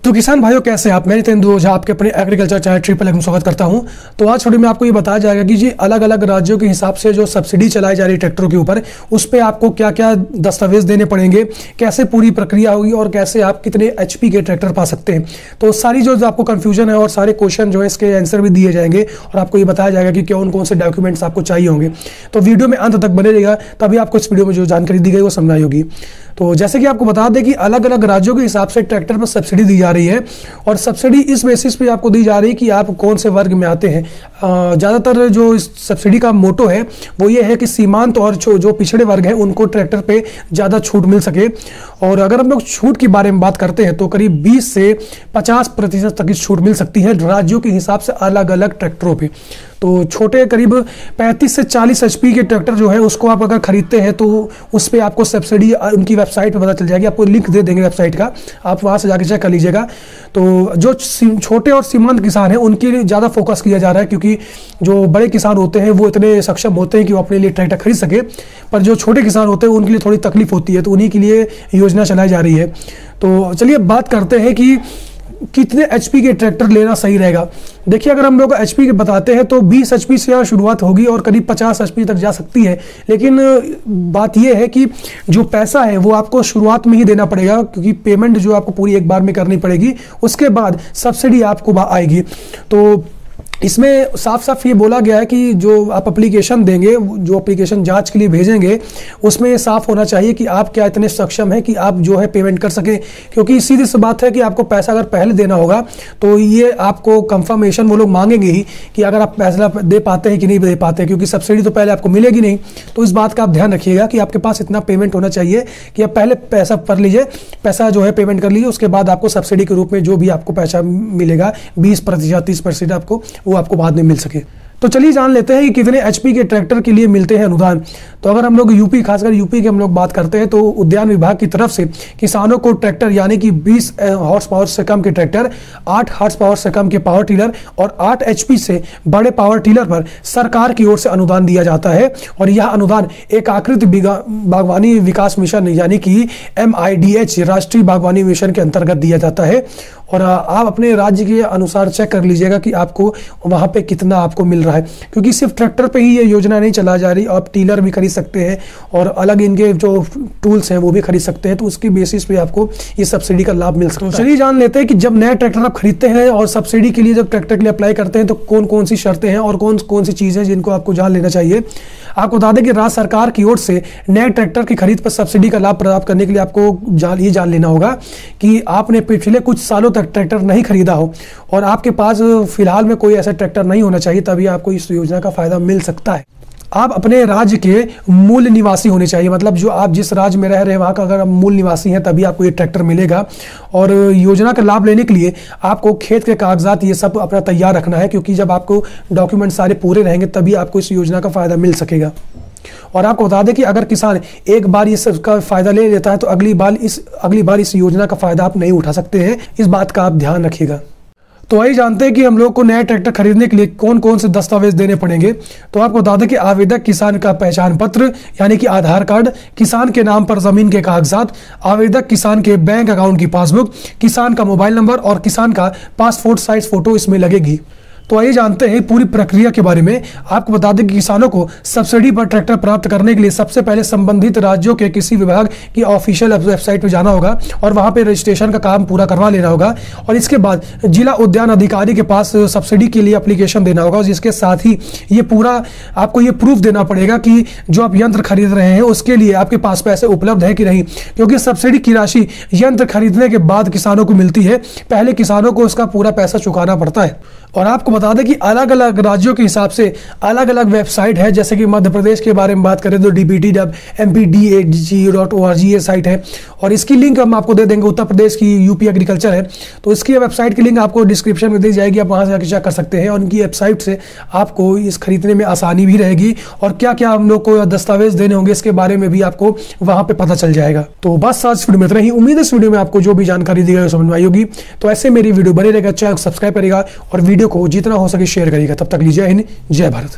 तो किसान भाइयों कैसे आप, मैं नितेंद्र ओझा आपके अपने एग्रीकल्चर चैनल ट्रिपल में स्वागत करता हूं। तो आज थोड़ी में आपको ये बताया जाएगा कि जी अलग अलग राज्यों के हिसाब से जो सब्सिडी चलाई जा रही है ट्रैक्टरों के ऊपर, उस पर आपको क्या क्या दस्तावेज देने पड़ेंगे, कैसे पूरी प्रक्रिया होगी और कैसे आप कितने HP के ट्रैक्टर पा सकते हैं। तो सारी जो आपको कंफ्यूजन है और सारे क्वेश्चन जो है इसके आंसर भी दिए जाएंगे और आपको ये बताया जाएगा कि कौन कौन से डॉक्यूमेंट्स आपको चाहिए होंगे। तो वीडियो में अंत तक बने रहेगा, तभी आपको इस वीडियो में जो जानकारी दी गई वो समझाई होगी। तो जैसे कि आपको बता दें कि अलग अलग राज्यों के हिसाब से ट्रैक्टर पर सब्सिडी दी जा रही है और सब्सिडी इस बेसिस पे आपको दी जा रही है कि आप कौन से वर्ग में आते हैं। ज़्यादातर जो इस सब्सिडी का मोटो है वो ये है कि सीमांत और जो पिछड़े वर्ग हैं उनको ट्रैक्टर पे ज़्यादा छूट मिल सके। और अगर हम लोग छूट के बारे में बात करते हैं तो करीब 20 से 50% तक की छूट मिल सकती है राज्यों के हिसाब से अलग अलग ट्रैक्टरों पे। तो छोटे करीब 35 से 40 HP के ट्रैक्टर जो है उसको आप अगर खरीदते हैं तो उस पर आपको सब्सिडी उनकी वेबसाइट पे पता चल जाएगी। आपको लिंक दे देंगे वेबसाइट का, आप वहाँ से जाके चेक कर लीजिएगा। तो जो छोटे और सीमांत किसान हैं उनके लिए ज़्यादा फोकस किया जा रहा है, क्योंकि जो बड़े किसान होते हैं वो इतने सक्षम होते हैं कि वो अपने लिए ट्रैक्टर खरीद सके, पर जो छोटे किसान होते हैं उनके लिए थोड़ी तकलीफ होती है, तो उन्हीं के लिए योजना चलाई जा रही है। तो चलिए बात करते हैं कि कितने HP के ट्रैक्टर लेना सही रहेगा। देखिए, अगर हम लोग HP के बताते हैं तो 20 HP से शुरुआत होगी और करीब 50 HP तक जा सकती है। लेकिन बात यह है कि जो पैसा है वो आपको शुरुआत में ही देना पड़ेगा, क्योंकि पेमेंट जो आपको पूरी एक बार में करनी पड़ेगी, उसके बाद सब्सिडी आपको आएगी। तो इसमें साफ साफ ये बोला गया है कि जो आप एप्लीकेशन देंगे, जो एप्लीकेशन जांच के लिए भेजेंगे, उसमें ये साफ होना चाहिए कि आप क्या इतने सक्षम हैं कि आप जो है पेमेंट कर सकें। क्योंकि सीधी सी बात है कि आपको पैसा अगर पहले देना होगा तो ये आपको कंफर्मेशन वो लोग मांगेंगे ही कि अगर आप पैसा दे पाते हैं कि नहीं दे पाते, क्योंकि सब्सिडी तो पहले आपको मिलेगी नहीं। तो इस बात का आप ध्यान रखिएगा कि आपके पास इतना पेमेंट होना चाहिए कि आप पहले पैसा कर लीजिए, पैसा जो है पेमेंट कर लीजिए, उसके बाद आपको सब्सिडी के रूप में जो भी आपको पैसा मिलेगा 20% 30% आपको वो आपको बाद में मिल सके। तो चलिए जान लेते हैं कि कितने HP के ट्रैक्टर के लिए मिलते हैं अनुदान। तो अगर हम लोग यूपी, खासकर यूपी के हम लोग बात करते हैं तो उद्यान विभाग की तरफ से किसानों को ट्रैक्टर यानी कि 20 हॉर्स पावर से कम के ट्रैक्टर, 8 हॉर्स पावर से कम के पावर टिलर और 8 HP से बड़े पावर टिलर पर सरकार की ओर से अनुदान दिया जाता है। और यह अनुदान एकीकृत बागवानी विकास मिशन यानी कि MIDH राष्ट्रीय बागवानी मिशन के अंतर्गत दिया जाता है। और आप अपने राज्य के अनुसार चेक कर लीजिएगा कि आपको वहाँ पे कितना आपको मिल रहा है, क्योंकि सिर्फ ट्रैक्टर पे ही ये योजना नहीं चला जा रही, आप टीलर भी खरीद सकते हैं और अलग इनके जो टूल्स हैं वो भी खरीद सकते हैं। तो उसकी बेसिस पे आपको ये सब्सिडी का लाभ मिल सकता है। चलिए जान लेते हैं कि जब नया ट्रैक्टर आप खरीदते हैं और सब्सिडी के लिए जब ट्रैक्टर के लिए अप्लाई करते हैं तो कौन कौन सी शर्तें हैं और कौन कौन सी चीज़ें जिनको आपको जान लेना चाहिए। आपको बता दें कि राज्य सरकार की ओर से नए ट्रैक्टर की खरीद पर सब्सिडी का लाभ प्राप्त करने के लिए आपको ये जान लेना होगा कि आपने पिछले कुछ सालों तक ट्रैक्टर नहीं खरीदा हो और आपके पास फिलहाल में कोई ऐसा ट्रैक्टर नहीं होना चाहिए, तभी आपको इस योजना का फायदा मिल सकता है। आप अपने राज्य के मूल निवासी होने चाहिए, मतलब जो आप जिस राज्य में रह रहे हैं वहाँ का अगर आप मूल निवासी हैं तभी आपको ये ट्रैक्टर मिलेगा। और योजना का लाभ लेने के लिए आपको खेत के कागजात ये सब अपना तैयार रखना है, क्योंकि जब आपको डॉक्यूमेंट सारे पूरे रहेंगे तभी आपको इस योजना का फायदा मिल सकेगा। और आपको बता दें कि अगर किसान एक बार इस का फायदा ले लेता है तो अगली बार इस योजना का फायदा आप नहीं उठा सकते हैं। इस बात का आप ध्यान रखिएगा। तो वही जानते हैं कि हम लोग को नया ट्रैक्टर खरीदने के लिए कौन कौन से दस्तावेज देने पड़ेंगे। तो आपको बता दें कि आवेदक किसान का पहचान पत्र यानी कि आधार कार्ड, किसान के नाम पर जमीन के कागजात, आवेदक किसान के बैंक अकाउंट की पासबुक, किसान का मोबाइल नंबर और किसान का पासपोर्ट साइज फोटो इसमें लगेगी। तो आइए जानते हैं पूरी प्रक्रिया के बारे में। आपको बता दें कि किसानों को सब्सिडी पर ट्रैक्टर प्राप्त करने के लिए सबसे पहले संबंधित राज्यों के किसी विभाग की ऑफिशियल वेबसाइट पर जाना होगा और वहां पे रजिस्ट्रेशन का काम पूरा करवा लेना होगा। और इसके बाद जिला उद्यान अधिकारी के पास सब्सिडी के लिए एप्लीकेशन देना होगा, जिसके साथ ही ये पूरा आपको ये प्रूफ देना पड़ेगा कि जो आप यंत्र खरीद रहे हैं उसके लिए आपके पास पैसे उपलब्ध है कि नहीं, क्योंकि सब्सिडी की राशि यंत्र खरीदने के बाद किसानों को मिलती है, पहले किसानों को उसका पूरा पैसा चुकाना पड़ता है। और आपको बता दें कि अलग अलग राज्यों के हिसाब से अलग अलग वेबसाइट है। जैसे कि मध्य प्रदेश के बारे में बात करें तो dpt.mpdag.org ये साइट है और इसकी लिंक हम आपको दे देंगे। उत्तर प्रदेश की यूपी एग्रीकल्चर है तो इसकी वेबसाइट की लिंक आपको डिस्क्रिप्शन में दी जाएगी, आप वहाँ से जाकर चेक कर सकते हैं। और उनकी वेबसाइट से आपको इस खरीदने में आसानी भी रहेगी और क्या क्या हम लोग को दस्तावेज देने होंगे इसके बारे में भी आपको वहाँ पे पता चल जाएगा। तो बस आज वीडियो में इतना ही। उम्मीद है इस वीडियो में आपको जो भी जानकारी दी गई समझ में आई होगी। तो ऐसे मेरी वीडियो बने रहेगा, चैनल सब्सक्राइब करेगा और वीडियो को जितना हो सके शेयर करेगा। तब तक लीजिए, जय भारत।